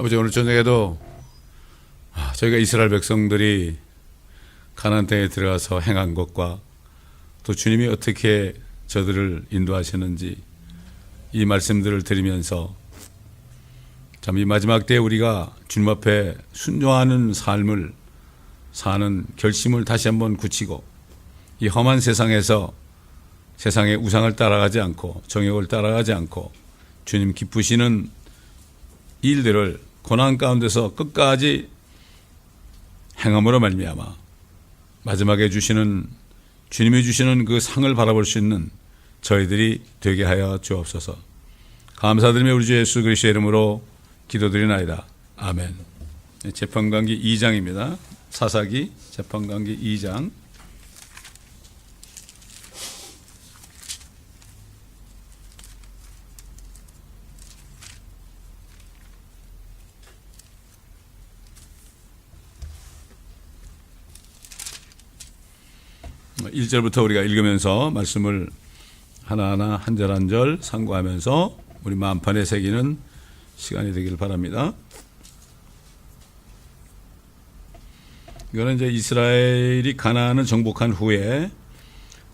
아버지, 오늘 저녁에도 저희가 이스라엘 백성들이 가나안 땅에 들어가서 행한 것과 또 주님이 어떻게 저들을 인도하셨는지 이 말씀들을 들으면서 참 이 마지막 때에 우리가 주님 앞에 순종하는 삶을 사는 결심을 다시 한번 굳히고 이 험한 세상에서 세상의 우상을 따라가지 않고 정욕을 따라가지 않고 주님 기쁘시는 일들을 고난 가운데서 끝까지 행함으로 말미암아 마지막에 주시는 주님이 주시는 그 상을 바라볼 수 있는 저희들이 되게 하여 주옵소서. 감사드리며 우리 주 예수 그리스도의 이름으로 기도드리나이다. 아멘. 재판관기 2장입니다. 사사기 재판관기 2장. 일절부터 우리가 읽으면서 말씀을 하나하나 한 절 한 절 상고하면서 우리 마음판에 새기는 시간이 되길 바랍니다. 이거는 이제 이스라엘이 가나안을 정복한 후에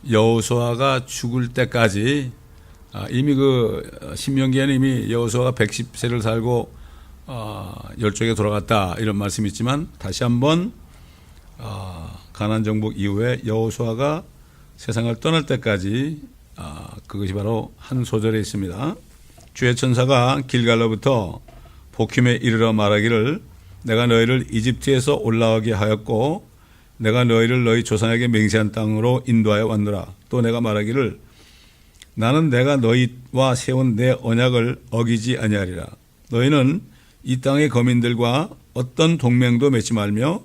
여호수아가 죽을 때까지 이미 그 신명기에는 이미 여호수아가 110세를 살고 열쪽에 돌아갔다 이런 말씀이 있지만 다시 한번 가나안 정복 이후에 여호수아가 세상을 떠날 때까지 그것이 바로 한 소절에 있습니다. 주의 천사가 길갈로부터 보킴에 이르러 말하기를 내가 너희를 이집트에서 올라오게 하였고 내가 너희를 너희 조상에게 맹세한 땅으로 인도하여 왔노라. 또 내가 말하기를 나는 내가 너희와 세운 내 언약을 어기지 아니하리라. 너희는 이 땅의 거민들과 어떤 동맹도 맺지 말며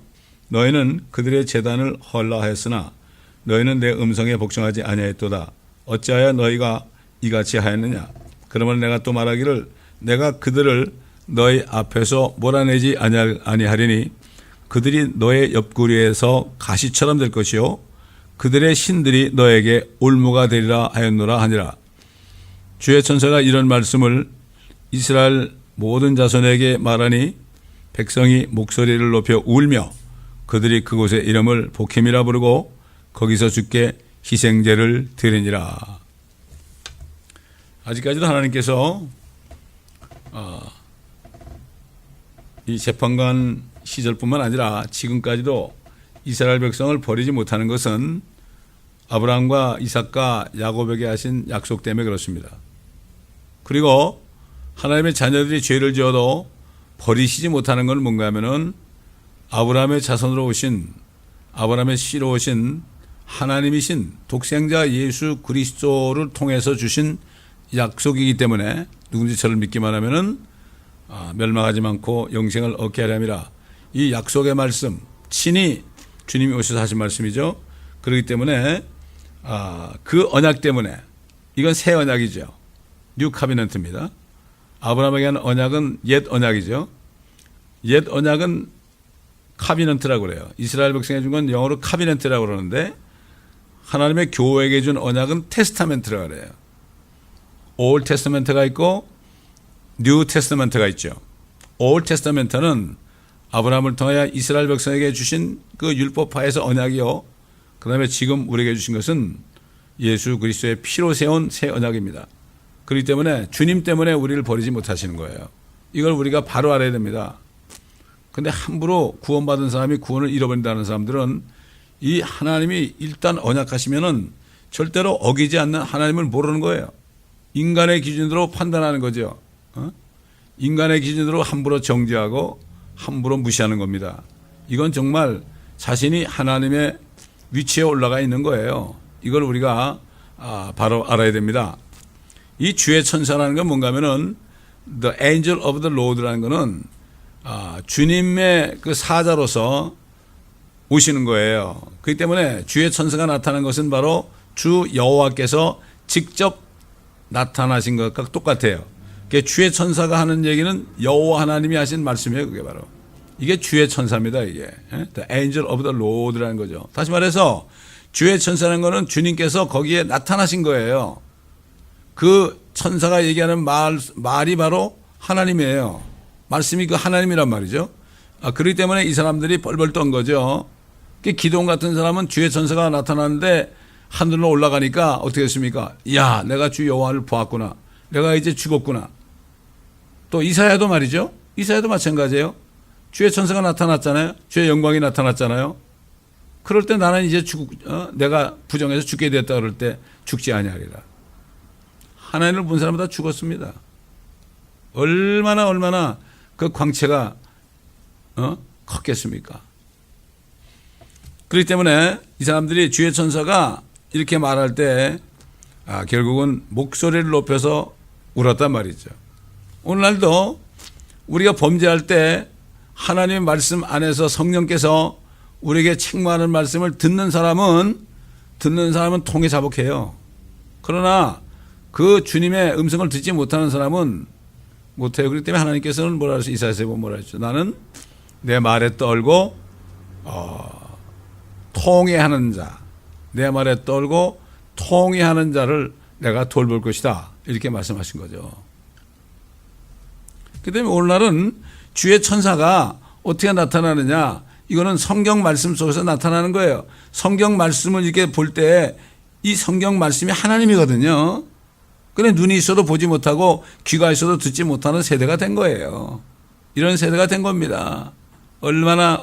너희는 그들의 제단을 헐라하였으나 너희는 내 음성에 복종하지 아니하였도다. 어찌하여 너희가 이같이 하였느냐. 그러면 내가 또 말하기를 내가 그들을 너희 앞에서 몰아내지 아니하리니 그들이 너의 옆구리에서 가시처럼 될 것이요 그들의 신들이 너에게 올무가 되리라 하였노라 하니라. 주의 천사가 이런 말씀을 이스라엘 모든 자손에게 말하니 백성이 목소리를 높여 울며 그들이 그곳의 이름을 보킴이라 부르고 거기서 주께 희생제를 드리니라. 아직까지도 하나님께서 이 재판관 시절뿐만 아니라 지금까지도 이스라엘 백성을 버리지 못하는 것은 아브라함과 이삭과 야곱에게 하신 약속 때문에 그렇습니다. 그리고 하나님의 자녀들이 죄를 지어도 버리시지 못하는 건 뭔가 하면은 아브라함의 자손으로 오신 아브라함의 씨로 오신 하나님이신 독생자 예수 그리스도를 통해서 주신 약속이기 때문에 누군지 저를 믿기만 하면은 멸망하지 않고 영생을 얻게 하려니라. 이 약속의 말씀 친히 주님이 오셔서 하신 말씀이죠. 그렇기 때문에 그 언약 때문에 이건 새 언약이죠. 뉴 카비넌트입니다. 아브라함에게 한 언약은 옛 언약이죠. 옛 언약은 카비넌트라고 그래요. 이스라엘 백성에 준 건 영어로 카비넌트라고 그러는데 하나님의 교회에게 준 언약은 테스타멘트라고 그래요. 올 테스타멘트가 있고 뉴 테스타멘트가 있죠. 올 테스타멘트는 아브라함을 통하여 이스라엘 백성에게 주신 그 율법하에서 언약이요. 그 다음에 지금 우리에게 주신 것은 예수 그리스도의 피로 세운 새 언약입니다. 그렇기 때문에 주님 때문에 우리를 버리지 못하시는 거예요. 이걸 우리가 바로 알아야 됩니다. 근데 함부로 구원받은 사람이 구원을 잃어버린다는 사람들은 이 하나님이 일단 언약하시면은 절대로 어기지 않는 하나님을 모르는 거예요. 인간의 기준으로 판단하는 거죠. 인간의 기준으로 함부로 정죄하고 함부로 무시하는 겁니다. 이건 정말 자신이 하나님의 위치에 올라가 있는 거예요. 이걸 우리가 바로 알아야 됩니다. 이 주의 천사라는 건 뭔가 하면은 The Angel of the Lord라는 거는 주님의 그 사자로서 오시는 거예요. 그렇기 때문에 주의 천사가 나타난 것은 바로 주 여호와께서 직접 나타나신 것과 똑같아요. 주의 천사가 하는 얘기는 여호와 하나님이 하신 말씀이에요. 그게 바로 이게 주의 천사입니다. 이게 The Angel of the Lord라는 거죠. 다시 말해서 주의 천사라는 거는 주님께서 거기에 나타나신 거예요. 그 천사가 얘기하는 말이 바로 하나님이에요. 말씀이 그 하나님이란 말이죠. 그렇기 때문에 이 사람들이 벌벌 떤 거죠. 기드온 같은 사람은 주의 천사가 나타나는데 하늘로 올라가니까 어떻게 했습니까? 야, 내가 주 여호와를 보았구나. 내가 이제 죽었구나. 또 이사야도 말이죠. 이사야도 마찬가지예요. 주의 천사가 나타났잖아요. 주의 영광이 나타났잖아요. 그럴 때 나는 이제 내가 부정해서 죽게 됐다 그럴 때 죽지 아니하리라. 하나님을 본 사람은 다 죽었습니다. 얼마나 그 광채가 컸겠습니까? 그렇기 때문에 이 사람들이 주의 천사가 이렇게 말할 때 결국은 목소리를 높여서 울었단 말이죠. 오늘날도 우리가 범죄할 때 하나님의 말씀 안에서 성령께서 우리에게 책망하는 말씀을 듣는 사람은 통해 자복해요. 그러나 그 주님의 음성을 듣지 못하는 사람은 못해요. 그렇기 때문에 하나님께서는 뭐라 하셨어요? 이사야서에 보면 뭐라 하셨죠? 나는 내 말에 떨고 통회하는 자, 내 말에 떨고 통회하는 자를 내가 돌볼 것이다. 이렇게 말씀하신 거죠. 그렇기 때문에 오늘날은 주의 천사가 어떻게 나타나느냐? 이거는 성경 말씀 속에서 나타나는 거예요. 성경 말씀을 이렇게 볼 때 이 성경 말씀이 하나님이거든요. 그런데 눈이 있어도 보지 못하고 귀가 있어도 듣지 못하는 세대가 된 거예요. 이런 세대가 된 겁니다. 얼마나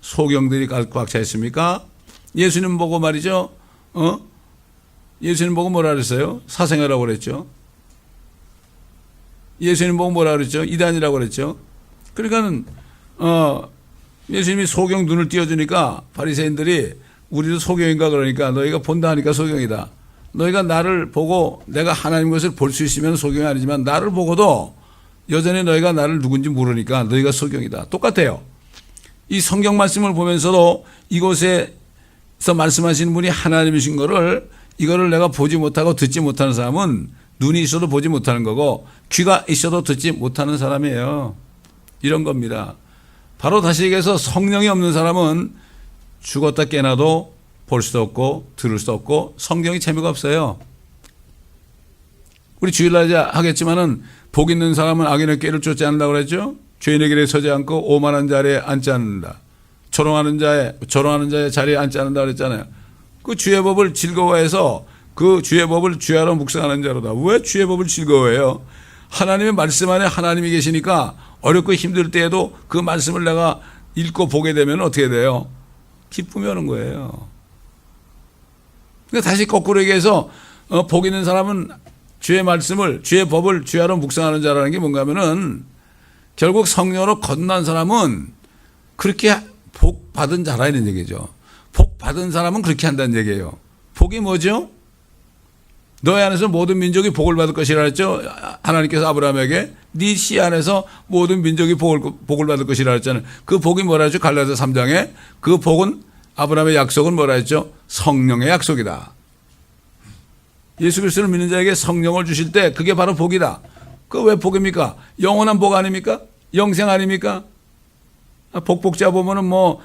소경들이 꽉 차 있습니까? 예수님 보고 말이죠. 예수님 보고 뭐라 그랬어요? 사생아라고 그랬죠. 예수님 보고 뭐라 그랬죠? 이단이라고 그랬죠. 그러니까는 예수님이 소경 눈을 띄워주니까 바리새인들이 우리도 소경인가 그러니까 너희가 본다 하니까 소경이다. 너희가 나를 보고 내가 하나님 것을 볼 수 있으면 소경이 아니지만 나를 보고도 여전히 너희가 나를 누군지 모르니까 너희가 소경이다. 똑같아요. 이 성경 말씀을 보면서도 이곳에서 말씀하시는 분이 하나님이신 이거를 내가 보지 못하고 듣지 못하는 사람은 눈이 있어도 보지 못하는 거고 귀가 있어도 듣지 못하는 사람이에요. 이런 겁니다. 바로 다시 얘기해서 성령이 없는 사람은 죽었다 깨나도 볼 수도 없고 들을 수도 없고 성경이 재미가 없어요. 우리 주일날 하겠지만은 복 있는 사람은 악인의 꾀를 쫓지 않는다고 그랬죠. 죄인의 길에 서지 않고 오만한 자리에 앉지 않는다. 조롱하는 자의 자리에 앉지 않는다 그랬잖아요. 그 주의 법을 즐거워해서 그 주의 법을 주야로 묵상하는 자로다. 왜 주의 법을 즐거워해요? 하나님의 말씀 안에 하나님이 계시니까 어렵고 힘들 때에도 그 말씀을 내가 읽고 보게 되면 어떻게 돼요? 기쁨이 오는 거예요. 그러니까 다시 거꾸로 얘기해서 복 있는 사람은 주의 말씀을 주의 법을 주야로 묵상하는 자라는 게 뭔가 하면은 결국 성령으로 거듭난 사람은 그렇게 복 받은 자라는 얘기죠. 복 받은 사람은 그렇게 한다는 얘기예요. 복이 뭐죠? 너희 안에서 모든 민족이 복을 받을 것이라 했죠. 하나님께서 아브라함에게 네 씨 안에서 모든 민족이 복을 받을 것이라 했잖아요. 그 복이 뭐라 했죠? 갈라디아 3장에 그 복은 아브라함의 약속은 뭐라 했죠? 성령의 약속이다. 예수 그리스도를 믿는 자에게 성령을 주실 때 그게 바로 복이다. 그 왜 복입니까? 영원한 복 아닙니까? 영생 아닙니까? 복복자 보면은 뭐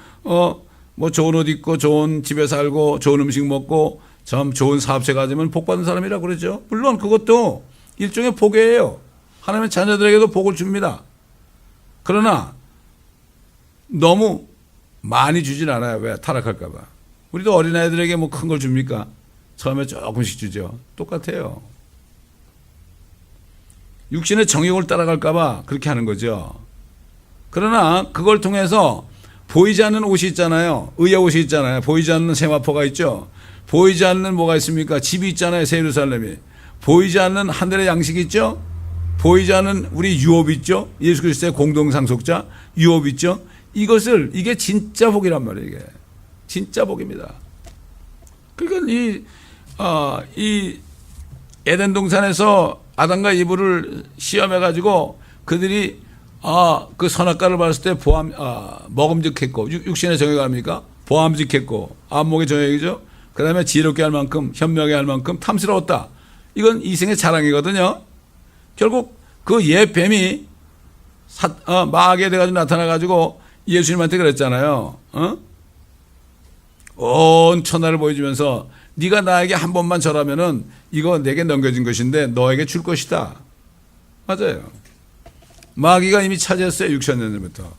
좋은 옷 입고 좋은 집에 살고 좋은 음식 먹고 참 좋은 사업체 가지면 복 받은 사람이라고 그러죠. 물론 그것도 일종의 복이에요. 하나님의 자녀들에게도 복을 줍니다. 그러나 너무 많이 주진 않아요. 왜? 타락할까 봐. 우리도 어린아이들에게 뭐 큰 걸 줍니까? 처음에 조금씩 주죠. 똑같아요. 육신의 정욕을 따라갈까 봐 그렇게 하는 거죠. 그러나 그걸 통해서 보이지 않는 옷이 있잖아요. 의의 옷이 있잖아요. 보이지 않는 세마포가 있죠. 보이지 않는 뭐가 있습니까? 집이 있잖아요. 새 예루살렘이. 보이지 않는 하늘의 양식이 있죠. 보이지 않는 우리 유업이 있죠. 예수 그리스도의 공동상속자 유업이 있죠. 이게 진짜 복이란 말이에요. 이게 진짜 복입니다. 그러니까 이 에덴 동산에서 아담과 이브를 시험해 가지고 그들이 그 선악과를 봤을 때 먹음직했고 육신의 정욕이 아닙니까? 보암직했고 안목의 정욕이죠. 그 다음에 지혜롭게 할 만큼 현명하게 할 만큼 탐스러웠다. 이건 이생의 자랑이거든요. 결국 그 옛 뱀이 마귀에 돼가지고 나타나가지고 예수님한테 그랬잖아요. 온 천하를 보여주면서 네가 나에게 한 번만 절하면은 이거 내게 넘겨진 것인데 너에게 줄 것이다. 맞아요. 마귀가 이미 차지했어요. 6,000년 전부터.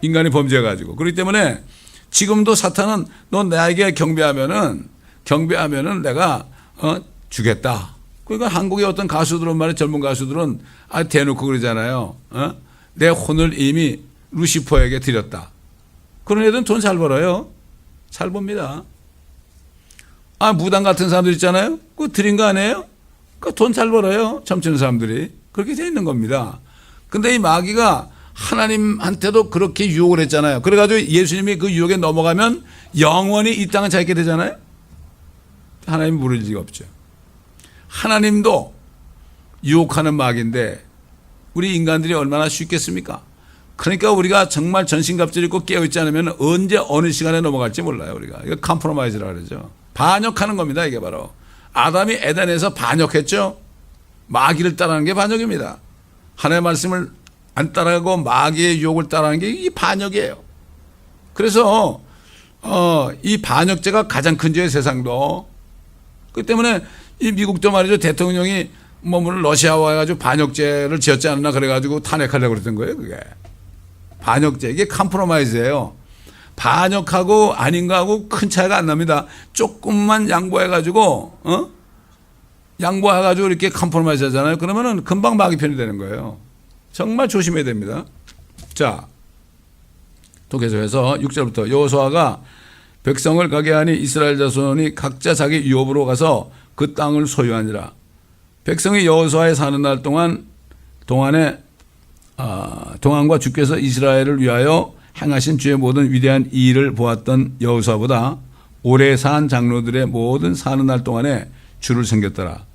인간이 범죄해가지고. 그렇기 때문에 지금도 사탄은 너 나에게 경배하면은 내가 주겠다. 그러니까 한국의 어떤 가수들은 말이야, 젊은 가수들은 대놓고 그러잖아요. 내 혼을 이미 루시퍼에게 드렸다. 그런 애들은 돈 잘 벌어요. 잘 법니다. 무당 같은 사람들 있잖아요. 그거 드린 거 아니에요? 그 돈 잘 벌어요. 점치는 사람들이. 그렇게 돼 있는 겁니다. 근데 이 마귀가 하나님한테도 그렇게 유혹을 했잖아요. 그래가지고 예수님이 그 유혹에 넘어가면 영원히 이 땅을 자게 되잖아요. 하나님 모를 리가 없죠. 하나님도 유혹하는 마귀인데 우리 인간들이 얼마나 쉽겠습니까? 그러니까 우리가 정말 전신갑질 입고 깨어있지 않으면 언제 어느 시간에 넘어갈지 몰라요. 우리가. 이거 컴프로마이즈라고 그러죠. 반역하는 겁니다. 이게 바로. 아담이 에덴에서 반역했죠. 마귀를 따르는 게 반역입니다. 하나님의 말씀을 안 따라가고 마귀의 유혹을 따라가는 게 이 반역이에요. 그래서 이 반역죄가 가장 큰 죄의 세상도. 그 때문에 이 미국도 말이죠. 대통령이 물론 러시아와 해가지고 반역죄를 지었지 않나 그래가지고 탄핵하려고 그랬던 거예요. 그게. 반역죄. 이게 컴프로마이즈예요. 반역하고 아닌 거하고 큰 차이가 안 납니다. 조금만 양보해가지고 이렇게 컴프로마이즈 하잖아요. 그러면은 금방 마귀 편이 되는 거예요. 정말 조심해야 됩니다. 자, 또 계속해서 6절부터 여호수아가 백성을 가게 하니 이스라엘 자손이 각자 자기 유업으로 가서 그 땅을 소유하니라. 백성이 여호수아에 사는 날 동안과 주께서 이스라엘을 위하여 행하신 주의 모든 위대한 이 일을 보았던 여호수아보다 오래 산 장로들의 모든 사는 날 동안에 주를 섬겼더라.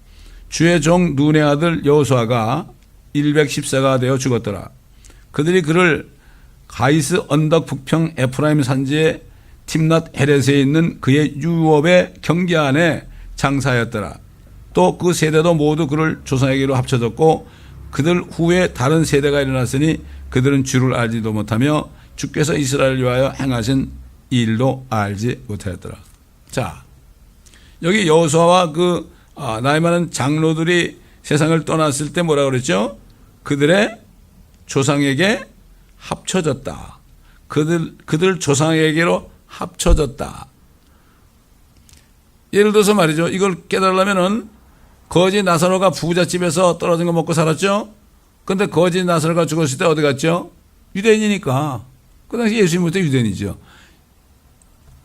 주의 종 눈의 아들 여호수아가 110세가 되어 죽었더라. 그들이 그를 가이스 언덕 북평 에프라임 산지의 팀낫 헤렛에 있는 그의 유업의 경계 안에 장사하였더라. 또 그 세대도 모두 그를 조상에게로 합쳐졌고 그들 후에 다른 세대가 일어났으니 그들은 주를 알지도 못하며 주께서 이스라엘을 위하여 행하신 이 일도 알지 못하였더라. 자, 여기 여호수아와 나이 많은 장로들이 세상을 떠났을 때 뭐라고 그랬죠? 그들의 조상에게 합쳐졌다. 그들 조상에게로 합쳐졌다. 예를 들어서 말이죠. 이걸 깨달으려면은 거지 나사로가 부잣집에서 떨어진 거 먹고 살았죠. 근데 거지 나사로가 죽었을 때 어디 갔죠? 유대인이니까. 그 당시 예수님부터 유대인이죠.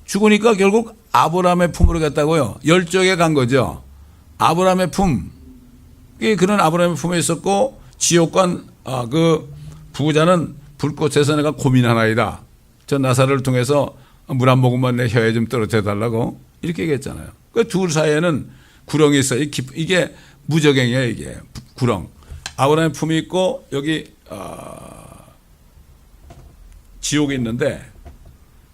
죽으니까 결국 아브라함의 품으로 갔다고요. 열쪽에 간 거죠. 아브라함의 품. 그런 아브라함의 품에 있었고 지옥관 그 부자는 불꽃에서 내가 고민하나이다. 저 나사로를 통해서 물 한 모금만 내 혀에 좀 떨어져 달라고 이렇게 얘기했잖아요. 그 둘 사이에는 구렁이 있어요. 이게 무적행이에요. 이게 구렁. 아브라함의 품이 있고 여기 지옥이 있는데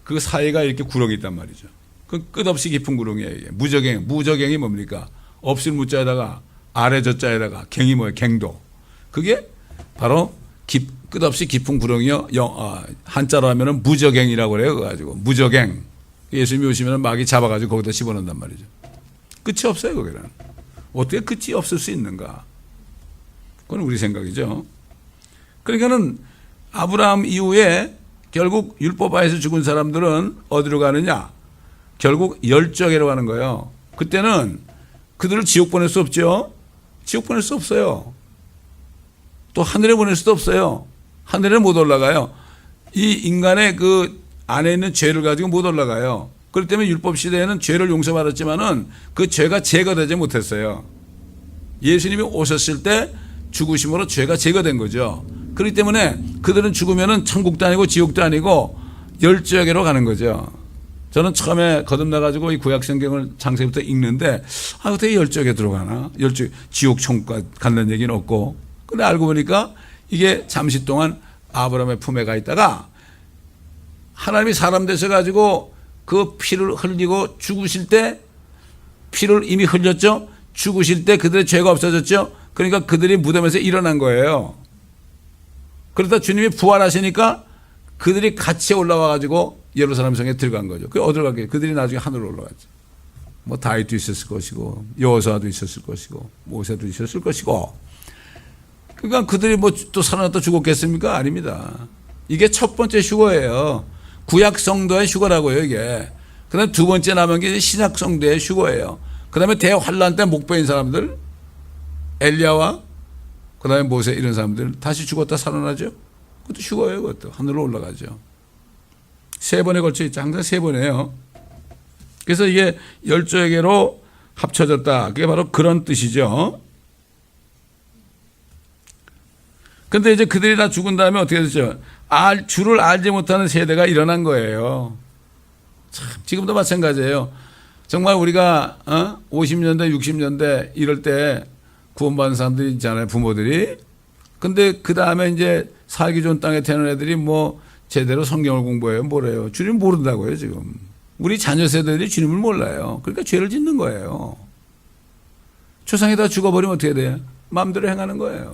그 사이가 이렇게 구렁이 있단 말이죠. 그 끝없이 깊은 구렁이에요. 이게 무적행. 무적행이 뭡니까? 없을 무자에다가 아래 저자에다가 갱이 뭐예요? 갱도. 그게 바로 끝없이 깊은 구렁이요. 한자로 하면은 무적행이라고 그래요. 그래가지고 무적행. 예수님이 오시면 마귀 잡아가지고 거기다 집어넣는단 말이죠. 끝이 없어요. 거기는. 어떻게 끝이 없을 수 있는가? 그건 우리 생각이죠. 그러니까는 아브라함 이후에 결국 율법하에서 죽은 사람들은 어디로 가느냐? 결국 열정에로 가는 거예요. 그때는 그들을 지옥 보낼 수 없죠. 지옥 보낼 수 없어요. 또 하늘에 보낼 수도 없어요. 하늘에 못 올라가요. 이 인간의 그 안에 있는 죄를 가지고 못 올라가요. 그렇기 때문에 율법 시대에는 죄를 용서받았지만은 그 죄가 제거되지 못했어요. 예수님이 오셨을 때 죽으심으로 죄가 제거된 거죠. 그렇기 때문에 그들은 죽으면은 천국도 아니고 지옥도 아니고 열지역으로 가는 거죠. 저는 처음에 거듭나가지고 이 구약 성경을 창세부터 읽는데 어떻게 열지역에 들어가나? 지옥 천국 간다는 얘기는 없고. 근데 알고 보니까 이게 잠시 동안 아브라함의 품에 가 있다가 하나님이 사람 되셔가지고 그 피를 흘리고 죽으실 때 피를 이미 흘렸죠. 죽으실 때 그들의 죄가 없어졌죠. 그러니까 그들이 무덤에서 일어난 거예요. 그러다 주님이 부활하시니까 그들이 같이 올라와가지고 예루살렘 성에 들어간 거죠. 그 어디로 갔겠어요? 그들이 나중에 하늘로 올라갔죠. 뭐 다윗도 있었을 것이고 여호수아도 있었을 것이고 모세도 있었을 것이고 그러니까 그들이 뭐 또 살아났다 죽었겠습니까? 아닙니다. 이게 첫 번째 휴거예요. 구약 성도의 휴거라고요, 이게. 그 다음에 두 번째 남은 게 신약 성도의 휴거예요. 그 다음에 대환란 때 목배인 사람들, 엘리야와 그 다음에 모세 이런 사람들 다시 죽었다 살아나죠. 그것도 휴거예요, 그것도. 하늘로 올라가죠. 세 번에 걸쳐 있죠. 항상 세 번이에요. 그래서 이게 열조에게로 합쳐졌다. 그게 바로 그런 뜻이죠. 근데 이제 그들이 다 죽은 다음에 어떻게 됐죠? 주를 알지 못하는 세대가 일어난 거예요. 참, 지금도 마찬가지예요. 정말 우리가 50년대, 60년대 이럴 때 구원받은 사람들이 있잖아요. 부모들이. 근데 그 다음에 이제 살기 좋은 땅에 태어난 애들이 뭐 제대로 성경을 공부해요. 뭐래요? 주님 모른다고요, 지금. 우리 자녀 세대들이 주님을 몰라요. 그러니까 죄를 짓는 거예요. 조상이 다 죽어버리면 어떻게 돼요? 마음대로 행하는 거예요.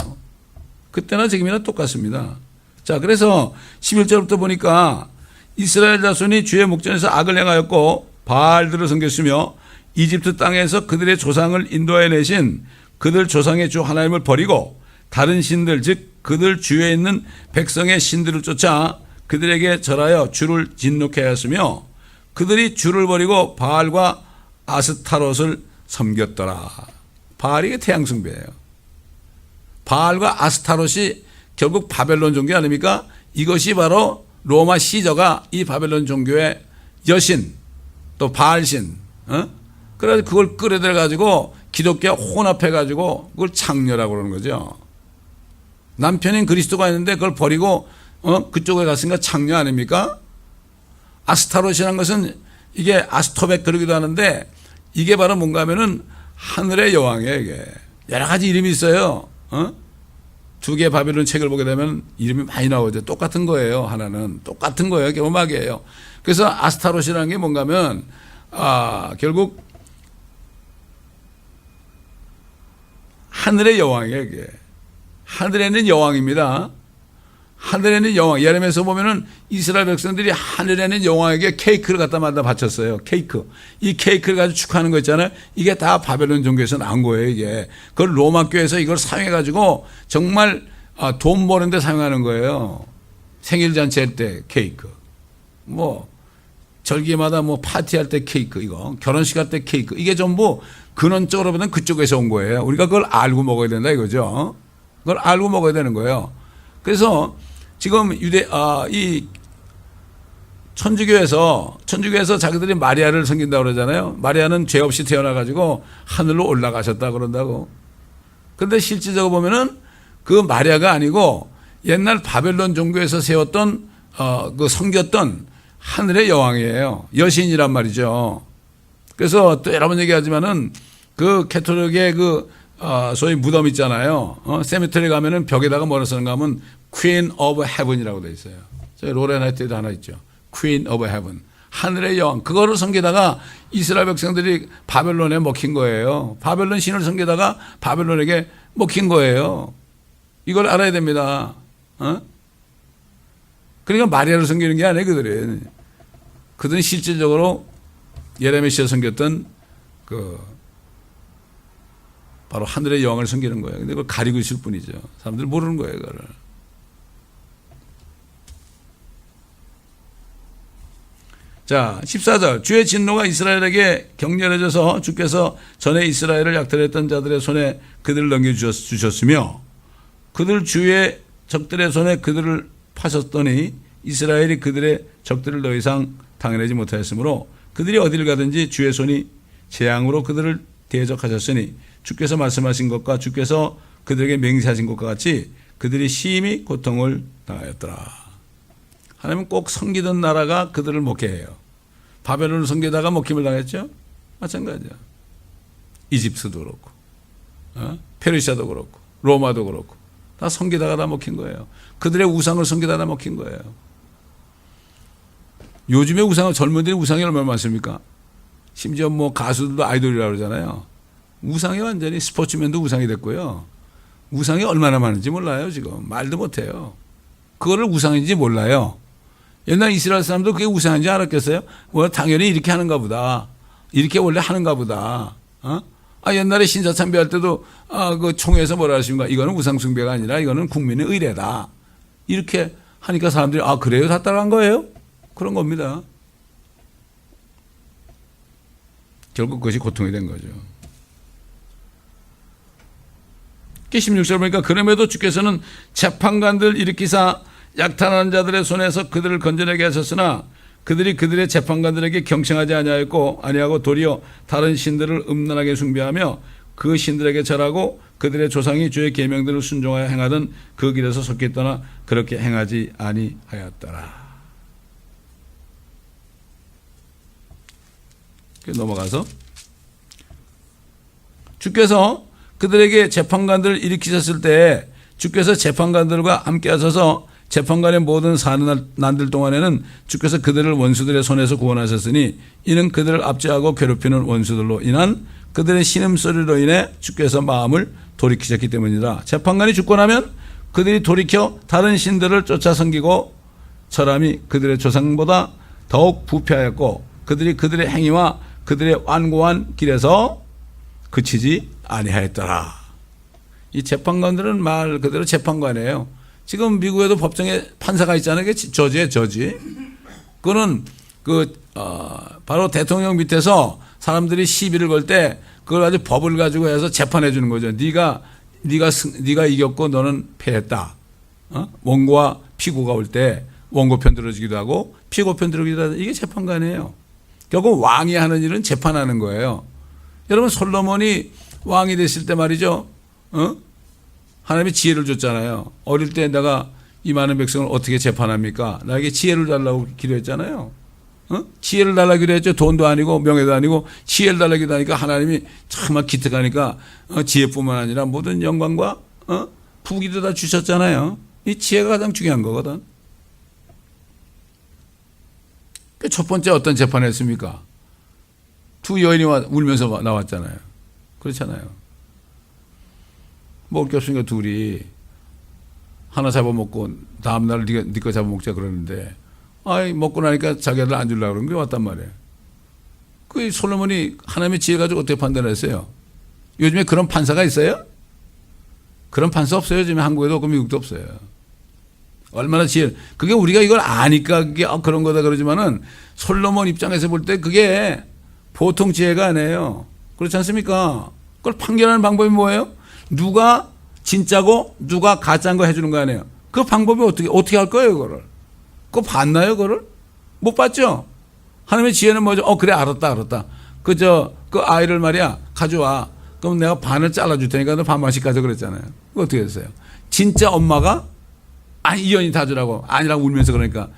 그때나 지금이나 똑같습니다. 자, 그래서 11절부터 보니까 이스라엘 자손이 주의 목전에서 악을 행하였고 바알들을 섬겼으며 이집트 땅에서 그들의 조상을 인도해 내신 그들 조상의 주 하나님을 버리고 다른 신들 즉 그들 주위에 있는 백성의 신들을 쫓아 그들에게 절하여 주를 진노케 하였으며 그들이 주를 버리고 바알과 아스타롯을 섬겼더라. 바알이 태양 숭배예요. 바알과 아스타롯이 결국 바벨론 종교 아닙니까? 이것이 바로 로마 시저가 이 바벨론 종교의 여신 또 바알신 그래서 그걸 끌어들여 가지고 기독교와 혼합해 가지고 그걸 창녀라고 그러는 거죠. 남편인 그리스도가 있는데 그걸 버리고 그쪽에 갔으니까 창녀 아닙니까? 아스타롯이라는 것은 이게 아스토백 그러기도 하는데 이게 바로 뭔가 하면은 하늘의 여왕이에요. 이게 여러 가지 이름이 있어요. 두 개의 바벨론 책을 보게 되면 이름이 많이 나오죠. 똑같은 거예요. 하나는 똑같은 거예요. 개음악이에요. 그래서 아스타롯이라는 게 뭔가 하면 결국 하늘의 여왕이에요. 이게 하늘에는 여왕입니다. 하늘에는 여왕. 예레미야에서 보면은 이스라엘 백성들이 하늘에는 여왕에게 케이크를 갖다 만들어 바쳤어요. 케이크. 이 케이크를 가지고 축하하는 거 있잖아요. 이게 다 바벨론 종교에서 나온 거예요, 이게. 그걸 로마 교회에서 이걸 사용해가지고 정말 돈 버는데 사용하는 거예요. 생일잔치 할 때 케이크. 뭐, 절기마다 뭐 파티할 때 케이크, 이거. 결혼식 할 때 케이크. 이게 전부 근원적으로 보면 그쪽에서 온 거예요. 우리가 그걸 알고 먹어야 된다 이거죠. 그걸 알고 먹어야 되는 거예요. 그래서 지금 이 천주교에서 자기들이 마리아를 섬긴다고 그러잖아요. 마리아는 죄 없이 태어나가지고 하늘로 올라가셨다 그런다고. 그런데 실질적으로 보면은 그 마리아가 아니고 옛날 바벨론 종교에서 세웠던 그 섬겼던 하늘의 여왕이에요. 여신이란 말이죠. 그래서 또 여러 번 얘기하지만은 그 캐톨릭의 소위 무덤 있잖아요. 세미터리 가면은 벽에다가 뭐라 쓰는가 하면 Queen of Heaven이라고 돼 있어요. 저희 로렌하이트에도 하나 있죠. Queen of Heaven. 하늘의 여왕. 그거를 섬기다가 이스라엘 백성들이 바벨론에 먹힌 거예요. 바벨론 신을 섬기다가 바벨론에게 먹힌 거예요. 이걸 알아야 됩니다. 그러니까 마리아를 섬기는 게 아니에요, 그들은. 그들은 실질적으로 예레미야가 섬겼던 바로 하늘의 여왕을 섬기는 거예요. 근데 그걸 가리고 있을 뿐이죠. 사람들이 모르는 거예요, 그거를. 자, 14절. 주의 진노가 이스라엘에게 격렬해져서 주께서 전에 이스라엘을 약탈했던 자들의 손에 그들을 넘겨주셨으며 그들 주의 적들의 손에 그들을 파셨더니 이스라엘이 그들의 적들을 더 이상 당해내지 못하였으므로 그들이 어디를 가든지 주의 손이 재앙으로 그들을 대적하셨으니 주께서 말씀하신 것과 주께서 그들에게 맹세하신 것과 같이 그들이 심히 고통을 당하였더라. 하나님은 꼭 섬기던 나라가 그들을 목회해요. 바벨론을 섬기다가 목힘을 당했죠. 마찬가지야. 이집트도 그렇고 페르시아도 그렇고 로마도 그렇고 다 섬기다가 다 먹힌 거예요. 그들의 우상을 섬기다가 다 먹힌 거예요. 요즘에 젊은이들이 우상이 얼마나 많습니까? 심지어 뭐 가수들도 아이돌이라고 그러잖아요. 우상이 완전히 스포츠맨도 우상이 됐고요. 우상이 얼마나 많은지 몰라요, 지금. 말도 못해요. 그거를 우상인지 몰라요. 옛날 이스라엘 사람도 그게 우상인지 알았겠어요? 뭐 당연히 이렇게 하는가 보다. 이렇게 원래 하는가 보다. 옛날에 신사참배할 때도 그 총회에서 뭐라 하십니까? 이거는 우상숭배가 아니라 이거는 국민의 의례다. 이렇게 하니까 사람들이 그래요? 다 따라간 거예요? 그런 겁니다. 결국 그것이 고통이 된 거죠. 16절 보니까 그럼에도 주께서는 재판관들 일으키사 약탈하는 자들의 손에서 그들을 건져내게 하셨으나 그들이 그들의 재판관들에게 경청하지 아니하고 도리어 다른 신들을 음란하게 숭배하며 그 신들에게 절하고 그들의 조상이 주의 계명들을 순종하여 행하던 그 길에서 속히 떠나 그렇게 행하지 아니하였더라. 넘어가서 주께서 그들에게 재판관들을 일으키셨을 때 주께서 재판관들과 함께 하셔서 재판관의 모든 사는 난들 동안에는 주께서 그들을 원수들의 손에서 구원하셨으니 이는 그들을 압제하고 괴롭히는 원수들로 인한 그들의 신음소리로 인해 주께서 마음을 돌이키셨기 때문이다. 재판관이 죽고 나면 그들이 돌이켜 다른 신들을 쫓아 섬기고 사람이 그들의 조상보다 더욱 부패하였고 그들이 그들의 행위와 그들의 완고한 길에서 그치지 아니하였더라. 이 재판관들은 말 그대로 재판관이에요. 지금 미국에도 법정에 판사가 있잖아요. 그게 저지예요, 저지. 그거는 바로 대통령 밑에서 사람들이 시비를 걸 때 그걸 가지고 법을 가지고 해서 재판해 주는 거죠. 네가 이겼고 너는 패했다. 원고와 피고가 올 때 원고 편 들어주기도 하고 피고 편 들어주기도 하고 이게 재판관이에요. 결국 왕이 하는 일은 재판하는 거예요. 여러분 솔로몬이 왕이 됐을 때 말이죠. 하나님이 지혜를 줬잖아요. 어릴 때 내가 이 많은 백성을 어떻게 재판합니까? 나에게 지혜를 달라고 기도했잖아요. 지혜를 달라고 기도했죠. 돈도 아니고 명예도 아니고 지혜를 달라고 기도하니까 하나님이 정말 기특하니까 지혜뿐만 아니라 모든 영광과 부귀도 다 주셨잖아요. 이 지혜가 가장 중요한 거거든. 첫 번째 어떤 재판을 했습니까? 두 여인이 울면서 나왔잖아요. 그렇잖아요. 먹을 게 없으니까 둘이 하나 잡아먹고 다음날 네 거 잡아먹자 그러는데 먹고 나니까 자기들 안 주려고 그런 게 왔단 말이에요. 그 솔로몬이 하나님의 지혜 가지고 어떻게 판단을 했어요? 요즘에 그런 판사가 있어요? 그런 판사 없어요. 요즘에 한국에도 없고 미국도 없어요. 얼마나 지혜, 그게 우리가 이걸 아니까 그게 그런 거다 그러지만은 솔로몬 입장에서 볼 때 그게 보통 지혜가 아니에요. 그렇지 않습니까? 그걸 판결하는 방법이 뭐예요? 누가 진짜고 누가 가짜인 거 해주는 거 아니에요. 그 방법이 어떻게 할 거예요, 그거를? 그거 봤나요, 그거를? 못 봤죠? 하나님의 지혜는 뭐죠? 그래, 알았다. 그 아이를 말이야, 가져와. 그럼 내가 반을 잘라줄 테니까 너 반만씩 가져 그랬잖아요. 그거 어떻게 했어요? 진짜 엄마가 이 여인이 다 주라고 아니라고 울면서 그러니까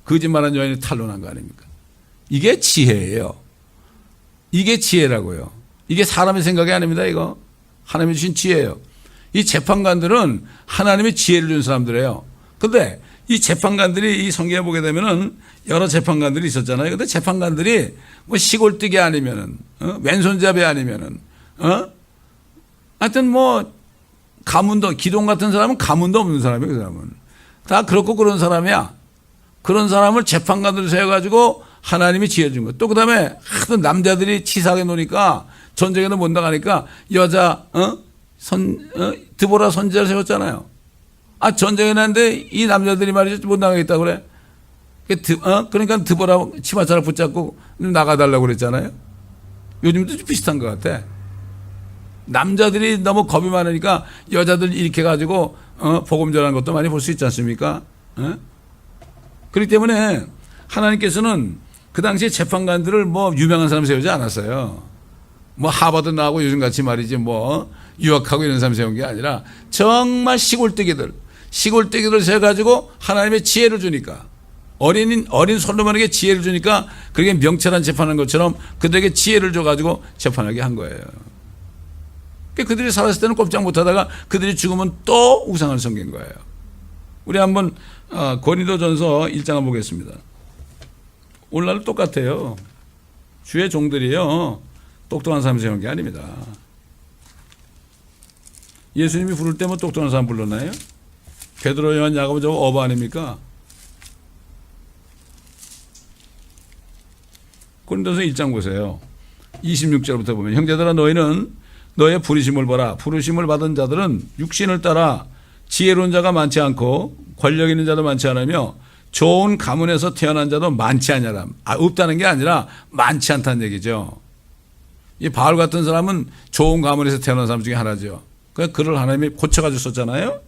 거짓말한 여인이 탄론한 거 아닙니까? 이게 지혜예요. 이게 지혜라고요. 이게 사람의 생각이 아닙니다. 이거 하나님이 주신 지혜예요. 이 재판관들은 하나님의 지혜를 준 사람들이에요. 그런데 이 재판관들이 이 성경에 보게 되면은 여러 재판관들이 있었잖아요. 근데 재판관들이 뭐 시골뜨기 아니면은 왼손잡이 아니면은 하여튼 뭐 가문도 기동 같은 사람은 가문도 없는 사람이에요. 그 사람은 다 그렇고 그런 사람이야. 그런 사람을 재판관들을 세워가지고 하나님이 지혜 준 거. 또 그다음에 하도 남자들이 치사하게 노니까 전쟁에도 못 나가니까 여자 드보라 선지자를 세웠잖아요. 전쟁에 났는데 이 남자들이 말이죠 못 나가겠다 그래. 그러니까 드보라 치마자락 붙잡고 나가달라고 그랬잖아요. 요즘도 비슷한 것 같아. 남자들이 너무 겁이 많으니까 여자들 이렇게 가지고 복음 전하는 것도 많이 볼 수 있지 않습니까? 그렇기 때문에 하나님께서는 그 당시에 재판관들을 뭐 유명한 사람 세우지 않았어요. 뭐 하버드 나오고 요즘같이 말이지 뭐 유학하고 이런 사람 세운 게 아니라 정말 시골뜨기들 세워가지고 하나님의 지혜를 주니까 어린 솔로몬에게 지혜를 주니까 그렇게 명철한 재판한 것처럼 그들에게 지혜를 줘가지고 재판하게 한 거예요. 그들이 살았을 때는 꼼짝 못하다가 그들이 죽으면 또 우상을 섬긴 거예요. 우리 한번 고린도전서 1장을 보겠습니다. 오늘날 똑같아요. 주의 종들이요 똑똑한 사람 세운 게 아닙니다. 예수님이 부를 때 뭐 똑똑한 사람 불렀나요? 베드로, 요한, 야고보 저거 어바 아닙니까? 고린도서 1장 보세요. 26절부터 보면 형제들아 너희는 너의 부르심을 보라. 부르심을 받은 자들은 육신을 따라 지혜로운 자가 많지 않고 권력 있는 자도 많지 않으며 좋은 가문에서 태어난 자도 많지 않냐라. 없다는 게 아니라 많지 않다는 얘기죠. 이 바울 같은 사람은 좋은 가문에서 태어난 사람 중에 하나죠. 그를 하나님이 고쳐가지고 썼잖아요.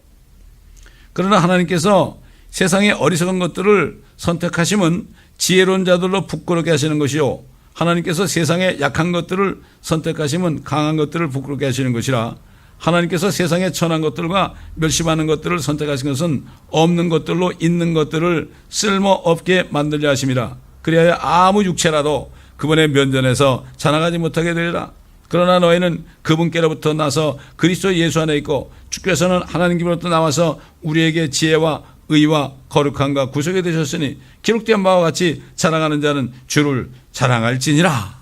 그러나 하나님께서 세상의 어리석은 것들을 선택하시면 지혜로운 자들로 부끄럽게 하시는 것이요 하나님께서 세상의 약한 것들을 선택하시면 강한 것들을 부끄럽게 하시는 것이라. 하나님께서 세상의 천한 것들과 멸시받는 것들을 선택하신 것은 없는 것들로 있는 것들을 쓸모없게 만들려 하심이라. 그리하여 아무 육체라도 그분의 면전에서 자랑하지 못하게 되리라. 그러나 너희는 그분께로부터 나서 그리스도 예수 안에 있고 주께서는 하나님께로부터 나와서 우리에게 지혜와 의와 거룩함과 구속이 되셨으니 기록된 바와 같이 자랑하는 자는 주를 자랑할지니라.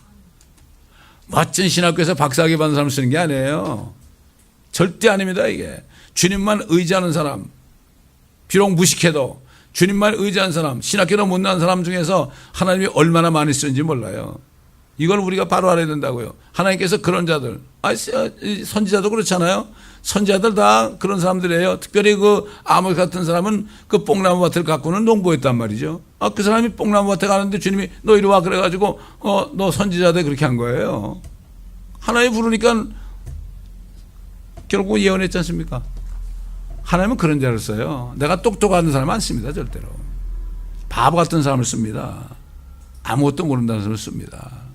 멋진 신학교에서 박사학위 받은 사람 쓰는 게 아니에요. 절대 아닙니다. 이게 주님만 의지하는 사람, 비록 무식해도 주님만 의지하는 사람, 신학교도 못 나온 사람 중에서 하나님이 얼마나 많이 쓰는지 몰라요. 이걸 우리가 바로 알아야 된다고요. 하나님께서 그런 자들, 선지자도 그렇잖아요. 선지자들 다 그런 사람들이에요. 특별히 그 아모스 같은 사람은 그 뽕나무 밭을 갖고는 농부였단 말이죠. 그 사람이 뽕나무 밭에 가는데 주님이 너 이리 와 그래가지고 너 선지자 돼 그렇게 한 거예요. 하나님 부르니까 결국 예언했지 않습니까? 하나님은 그런 자를 써요. 내가 똑똑한 사람 안 씁니다. 절대로. 바보 같은 사람을 씁니다. 아무것도 모른다는 사람을 씁니다.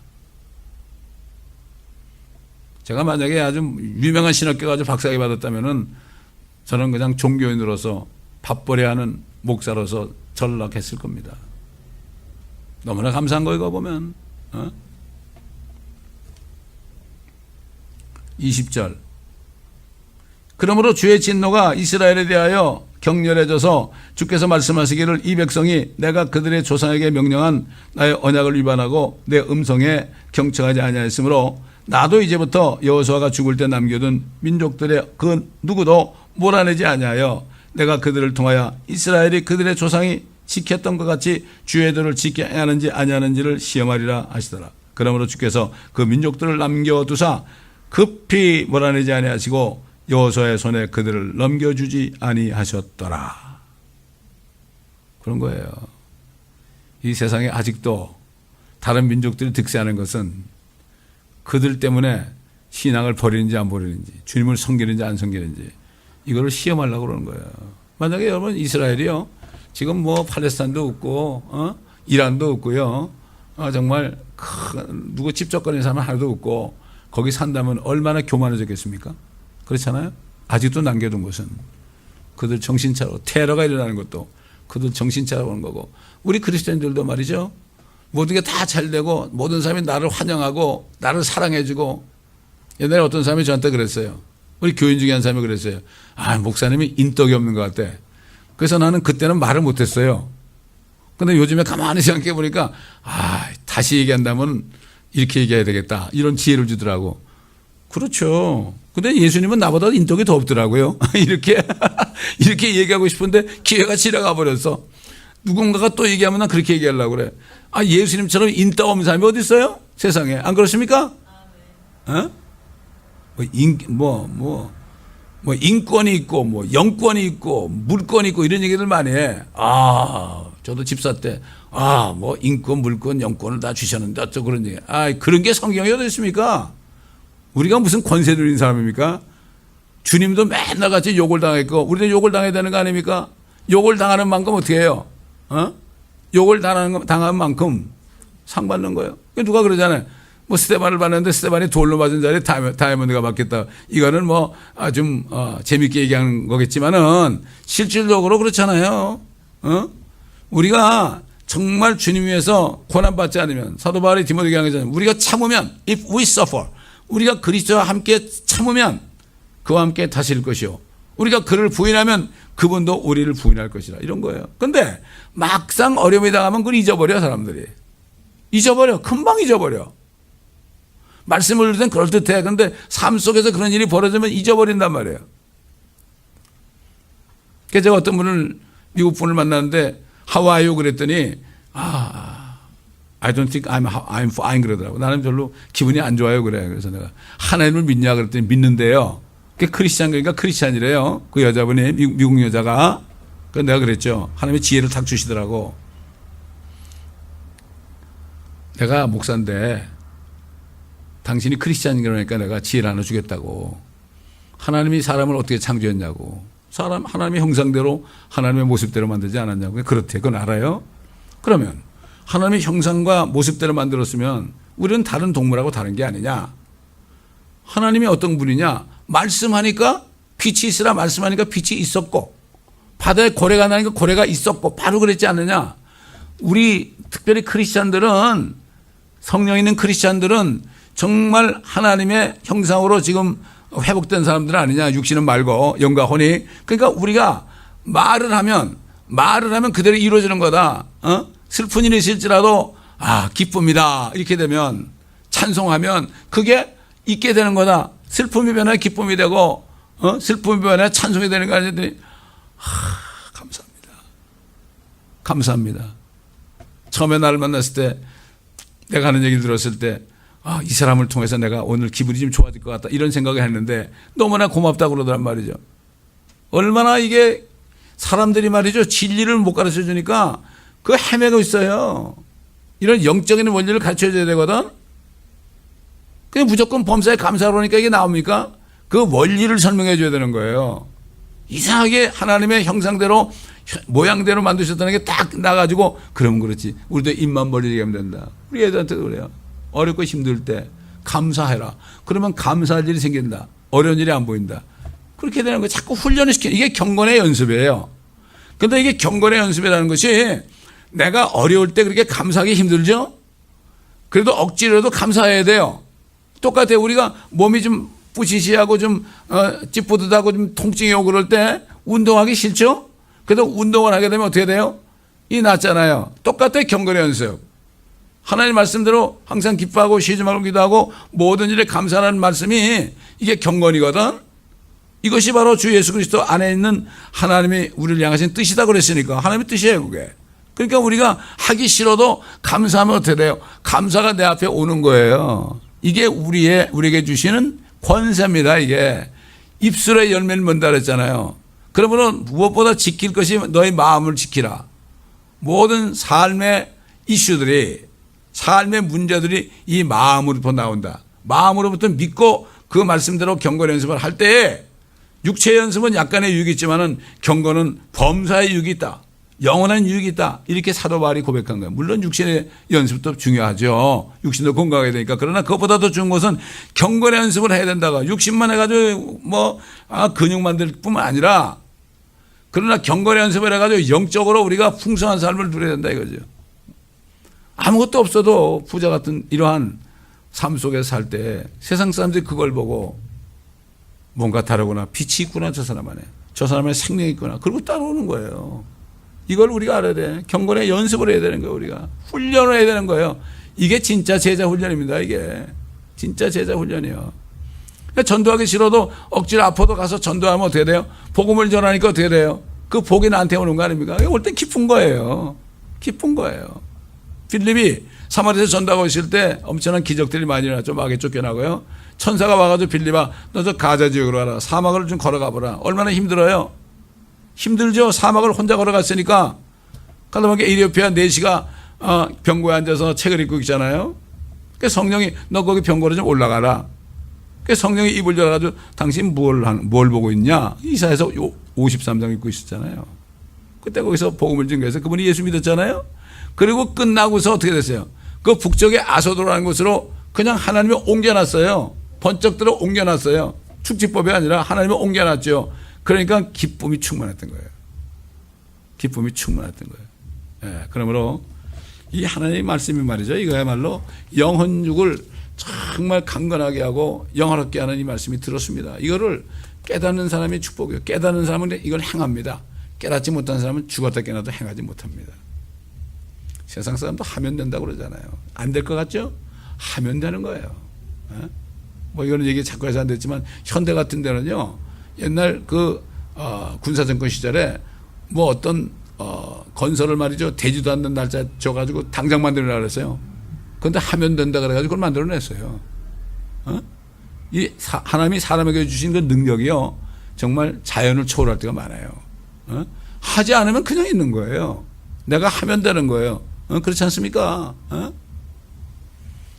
제가 만약에 아주 유명한 신학교 가지고 박사학위 받았다면은 저는 그냥 종교인으로서 밥벌이하는 목사로서 전락했을 겁니다. 너무나 감사한 거 이거 보면. 20절. 그러므로 주의 진노가 이스라엘에 대하여 격렬해져서 주께서 말씀하시기를 이 백성이 내가 그들의 조상에게 명령한 나의 언약을 위반하고 내 음성에 경청하지 아니하였으므로 나도 이제부터 여호수아가 죽을 때 남겨둔 민족들의 그 누구도 몰아내지 아니하여 내가 그들을 통하여 이스라엘이 그들의 조상이 지켰던 것 같이 주의 도를 지켜야 하는지 아니하는지를 시험하리라 하시더라. 그러므로 주께서 그 민족들을 남겨두사 급히 몰아내지 아니하시고 여호수아의 손에 그들을 넘겨주지 아니하셨더라. 그런 거예요. 이 세상에 아직도 다른 민족들이 득세하는 것은 그들 때문에 신앙을 버리는지 안 버리는지, 주님을 섬기는지 안 섬기는지 이거를 시험하려고 그러는 거예요. 만약에 여러분 이스라엘이요, 지금 뭐 팔레스타인도 없고 이란도 없고요, 정말 누구 집적거리는 사람은 하나도 없고 거기 산다면 얼마나 교만해졌겠습니까? 그렇잖아요. 아직도 남겨둔 것은 그들 정신 차리고 테러가 일어나는 것도 그들 정신 차리는 거고, 우리 그리스도인들도 말이죠, 모든 게 다 잘되고 모든 사람이 나를 환영하고 나를 사랑해주고. 옛날에 어떤 사람이 저한테 그랬어요. 우리 교인 중에 한 사람이 그랬어요. 목사님이 인덕이 없는 것 같아. 그래서 나는 그때는 말을 못했어요. 근데 요즘에 가만히 생각해 보니까 다시 얘기한다면 이렇게 얘기해야 되겠다, 이런 지혜를 주더라고. 그렇죠. 근데 예수님은 나보다 인덕이 더 없더라고요. 이렇게 얘기하고 싶은데 기회가 지나가 버렸어. 누군가가 또 얘기하면 난 그렇게 얘기하려고 그래. 예수님처럼 인덕 없는 사람이 어디 있어요? 세상에. 안 그렇습니까? 인권이 있고, 영권이 있고, 물권이 있고, 이런 얘기들 많이 해. 저도 집사 때, 인권, 물권, 영권을 다 주셨는데, 어쩌고 그런 얘기. 그런 게 성경에 어디 있습니까? 우리가 무슨 권세 누린 사람입니까? 주님도 맨날 같이 욕을 당했고, 우리도 욕을 당해야 되는 거 아닙니까? 욕을 당하는 만큼 어떻게 해요? 욕을 당한 만큼 상 받는 거예요. 누가 그러잖아요. 스테반을 봤는데 스테반이 돌로 맞은 자리에 다이아몬드가 맞겠다. 이거는 좀 재밌게 얘기하는 거겠지만은 실질적으로 그렇잖아요. 우리가 정말 주님 위해서 고난받지 않으면, 사도 바울이 디모데에게 얘기하잖아요. 우리가 참으면, if we suffer, 우리가 그리스도와 함께 참으면 그와 함께 다스릴 것이요, 우리가 그를 부인하면 그분도 우리를 부인할 것이라. 이런 거예요. 근데 막상 어려움이 당하면 그걸 잊어버려. 사람들이 잊어버려. 금방 잊어버려. 말씀을 들을 땐 그럴듯해. 근데 삶 속에서 그런 일이 벌어지면 잊어버린단 말이에요. 그래서 제가 어떤 분을, 미국 분을 만났는데 How are you? 그랬더니 I don't think I'm fine 그러더라고. 나는 별로 기분이 안 좋아요 그래. 그래서 내가 하나님을 믿냐 그랬더니 믿는데요. 그게 크리스찬 그러니까 크리스찬이래요. 그 여자분이 미국 여자가. 그래서 내가 그랬죠. 하나님의 지혜를 탁 주시더라고. 내가 목사인데 당신이 크리스찬인 그러니까 내가 지혜를 하나 주겠다고. 하나님이 사람을 어떻게 창조했냐고. 하나님의 형상대로 하나님의 모습대로 만들지 않았냐고. 그렇대. 그건 알아요? 그러면 하나님의 형상과 모습대로 만들었으면 우리는 다른 동물하고 다른 게 아니냐. 하나님이 어떤 분이냐. 말씀하니까 빛이 있으라 말씀하니까 빛이 있었고 바다에 고래가 나니까 고래가 있었고 바로 그랬지 않느냐. 우리 특별히 크리스찬들은 성령 있는 크리스찬들은 정말 하나님의 형상으로 지금 회복된 사람들 아니냐. 육신은 말고 영과 혼이. 그러니까 우리가 말을 하면 그대로 이루어지는 거다. 슬픈 일이 있을지라도 기쁩니다. 이렇게 되면 찬송하면 그게 있게 되는 거다. 슬픔이 변해 기쁨이 되고 슬픔이 변해 찬송이 되는 거 아니더니 감사합니다. 처음에 나를 만났을 때 내가 하는 얘기를 들었을 때 이 사람을 통해서 내가 오늘 기분이 좀 좋아질 것 같다 이런 생각을 했는데 너무나 고맙다고 그러더란 말이죠. 얼마나 이게 사람들이 말이죠. 진리를 못 가르쳐 주니까 그 헤매고 있어요. 이런 영적인 원리를 가르쳐 줘야 되거든. 그냥 무조건 범사에 감사하러 오니까 이게 나옵니까? 그 원리를 설명해 줘야 되는 거예요. 이상하게 하나님의 형상대로 모양대로 만드셨다는 게 딱 나가지고 그러면 그렇지. 우리도 입만 벌리게 하면 된다. 우리 애들한테도 그래요. 어렵고 힘들 때 감사해라. 그러면 감사할 일이 생긴다. 어려운 일이 안 보인다. 그렇게 되는 거 자꾸 훈련을 시키는 이게 경건의 연습이에요. 그런데 이게 경건의 연습이라는 것이 내가 어려울 때 그렇게 감사하기 힘들죠? 그래도 억지로라도 감사해야 돼요. 똑같아요. 우리가 몸이 좀 부시시하고 좀 찌뿌듯하고 좀 통증이 오고 그럴 때 운동하기 싫죠? 그래도 운동을 하게 되면 어떻게 돼요? 이 낫잖아요. 똑같아요. 경건의 연습. 하나님 말씀대로 항상 기뻐하고 쉬지 말고 기도하고 모든 일에 감사하는 말씀이 이게 경건이거든. 이것이 바로 주 예수 그리스도 안에 있는 하나님이 우리를 향하신 뜻이다 그랬으니까 하나님의 뜻이에요 그게. 그러니까 우리가 하기 싫어도 감사하면 어떻게 돼요? 감사가 내 앞에 오는 거예요. 이게 우리에게 주시는 권세입니다. 이게 입술의 열매를 먼다 그랬잖아요. 그러므로 무엇보다 지킬 것이 너의 마음을 지키라. 모든 삶의 이슈들이 삶의 문제들이 이 마음으로부터 나온다. 마음으로부터 믿고 그 말씀대로 경건 연습을 할 때에 육체의 연습은 약간의 유익이 있지만은 경건은 범사의 유익이 있다. 영원한 유익이 있다. 이렇게 사도 바울이 고백한 거예요. 물론 육신의 연습도 중요하죠. 육신도 건강해야 되니까. 그러나 그것보다 더 중요한 것은 경건의 연습을 해야 된다고. 육신만 해가지고 근육 만들 뿐만 아니라 그러나 경건의 연습을 해가지고 영적으로 우리가 풍성한 삶을 누려야 된다 이거죠. 아무것도 없어도 부자 같은 이러한 삶 속에 살 때 세상 사람들이 그걸 보고 뭔가 다르구나. 빛이 있구나. 저 사람 안에. 저 사람의 생명이 있구나. 그리고 따라오는 거예요. 이걸 우리가 알아야 돼. 경건의 연습을 해야 되는 거예요. 우리가. 훈련을 해야 되는 거예요. 이게 진짜 제자 훈련입니다. 이게. 진짜 제자 훈련이에요. 전도하기 싫어도 억지로 아파도 가서 전도하면 어떻게 돼요? 복음을 전하니까 어떻게 돼요? 그 복이 나한테 오는 거 아닙니까? 올 땐 기쁜 거예요. 기쁜 거예요. 빌립이 사마리아에서 전도하고 있을 때 엄청난 기적들이 많이 일어났죠. 마귀에 쫓겨나고요. 천사가 와가지고 빌립아 너 저 가자 지역으로 가라. 사막을 좀 걸어가 보라. 얼마나 힘들어요? 힘들죠. 사막을 혼자 걸어갔으니까. 가다 보니까 에티오피아 4시가 병고에 앉아서 책을 읽고 있잖아요. 그래서 성령이 너 거기 병고로 좀 올라가라. 그래서 성령이 입을 열어가지고 당신 뭘 보고 있냐? 이사야서 53장 읽고 있었잖아요. 그때 거기서 복음을 증거해서 그분이 예수 믿었잖아요. 그리고 끝나고서 어떻게 됐어요? 그 북쪽의 아소도라는 곳으로 그냥 하나님이 옮겨놨어요. 번쩍 들어 옮겨놨어요. 축지법이 아니라 하나님이 옮겨놨죠. 그러니까 기쁨이 충만했던 거예요. 기쁨이 충만했던 거예요. 예, 그러므로 이 하나님의 말씀이 말이죠. 이거야말로 영혼육을 정말 강건하게 하고 영화롭게 하는 이 말씀이 들었습니다. 이거를 깨닫는 사람이 축복이에요. 깨닫는 사람은 이걸 행합니다. 깨닫지 못한 사람은 죽었다 깨어나도 행하지 못합니다. 세상 사람도 하면 된다고 그러잖아요. 안 될 것 같죠? 하면 되는 거예요. 이거는 얘기 자꾸 해서 안 됐지만 현대 같은 데는요. 옛날 군사정권 시절에 어떤 건설을 말이죠. 되지도 않는 날짜 줘가지고 당장 만들어라 그랬어요. 그런데 하면 된다 그래가지고 그걸 만들어냈어요. 하나님이 사람에게 주신 그 능력이요, 정말 자연을 초월할 때가 많아요. 하지 않으면 그냥 있는 거예요. 내가 하면 되는 거예요. 그렇지 않습니까?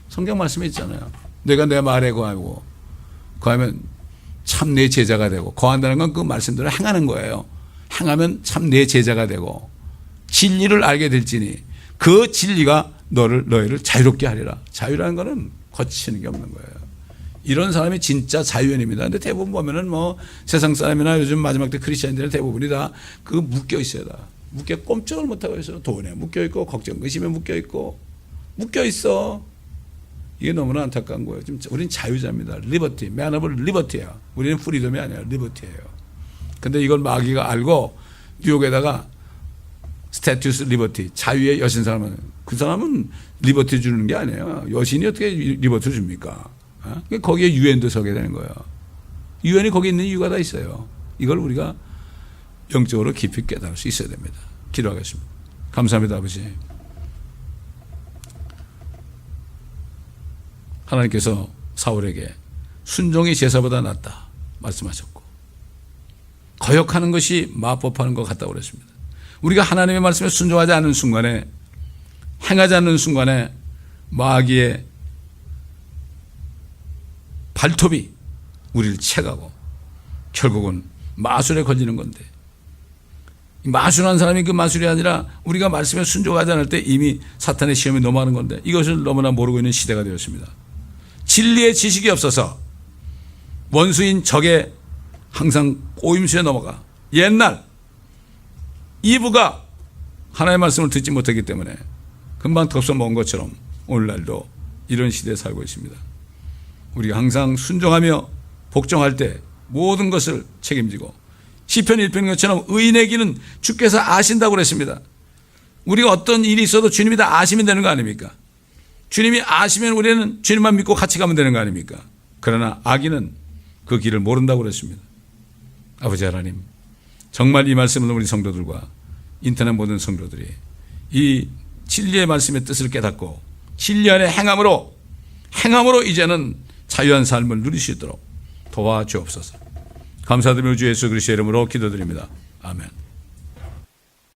성경 말씀에 있잖아요. 내가 내 말에 거하고 거하면 참 내 제자가 되고, 거한다는 건 그 말씀대로 행하는 거예요. 행하면 참 내 제자가 되고 진리를 알게 될지니 그 진리가 너희를 자유롭게 하리라. 자유라는 거는 거치는 게 없는 거예요. 이런 사람이 진짜 자유인입니다. 근데 대부분 보면은 뭐 세상 사람이나 요즘 마지막 때 크리스천들은 대부분이 다 그 묶여 있어요. 다 묶여 꼼짝을 못하고 있어요. 돈에 묶여 있고 걱정 의심에 묶여 있고 묶여 있어. 이게 너무나 안타까운 거예요. 지금 우리는 자유자입니다. 리버티, 맨업을 리버티예요. 우리는 프리덤이 아니라 리버티예요. 근데 이걸 마귀가 알고 뉴욕에다가 스태투스 리버티, 자유의 여신 사람은, 그 사람은 리버티 주는 게 아니에요. 여신이 어떻게 리버티 줍니까? 거기에 유엔도 서게 되는 거예요. 유엔이 거기 있는 이유가 다 있어요. 이걸 우리가 영적으로 깊이 깨달을 수 있어야 됩니다. 기도하겠습니다. 감사합니다, 아버지. 하나님께서 사울에게 순종이 제사보다 낫다 말씀하셨고, 거역하는 것이 마법하는 것 같다고 그랬습니다. 우리가 하나님의 말씀에 순종하지 않는 순간에, 행하지 않는 순간에 마귀의 발톱이 우리를 채가고 결국은 마술에 걸리는 건데, 마술한 사람이 그 마술이 아니라 우리가 말씀에 순종하지 않을 때 이미 사탄의 시험이 넘어가는 건데, 이것을 너무나 모르고 있는 시대가 되었습니다. 진리의 지식이 없어서 원수인 적의 항상 꼬임수에 넘어가, 옛날 이브가 하나님의 말씀을 듣지 못했기 때문에 금방 덥서 먹은 것처럼 오늘날도 이런 시대에 살고 있습니다. 우리가 항상 순종하며 복종할 때 모든 것을 책임지고, 시편 1편인 것처럼 의인의 길은 주께서 아신다고 그랬습니다. 우리가 어떤 일이 있어도 주님이 다 아시면 되는 거 아닙니까? 주님이 아시면 우리는 주님만 믿고 같이 가면 되는 거 아닙니까? 그러나 악인은 그 길을 모른다고 그랬습니다. 아버지 하나님, 정말 이 말씀을 우리 성도들과 인터넷 모든 성도들이 이 진리의 말씀의 뜻을 깨닫고 진리 안에 행함으로 이제는 자유한 삶을 누릴 수 있도록 도와주옵소서. 감사드리며 주 예수 그리스도의 이름으로 기도드립니다. 아멘.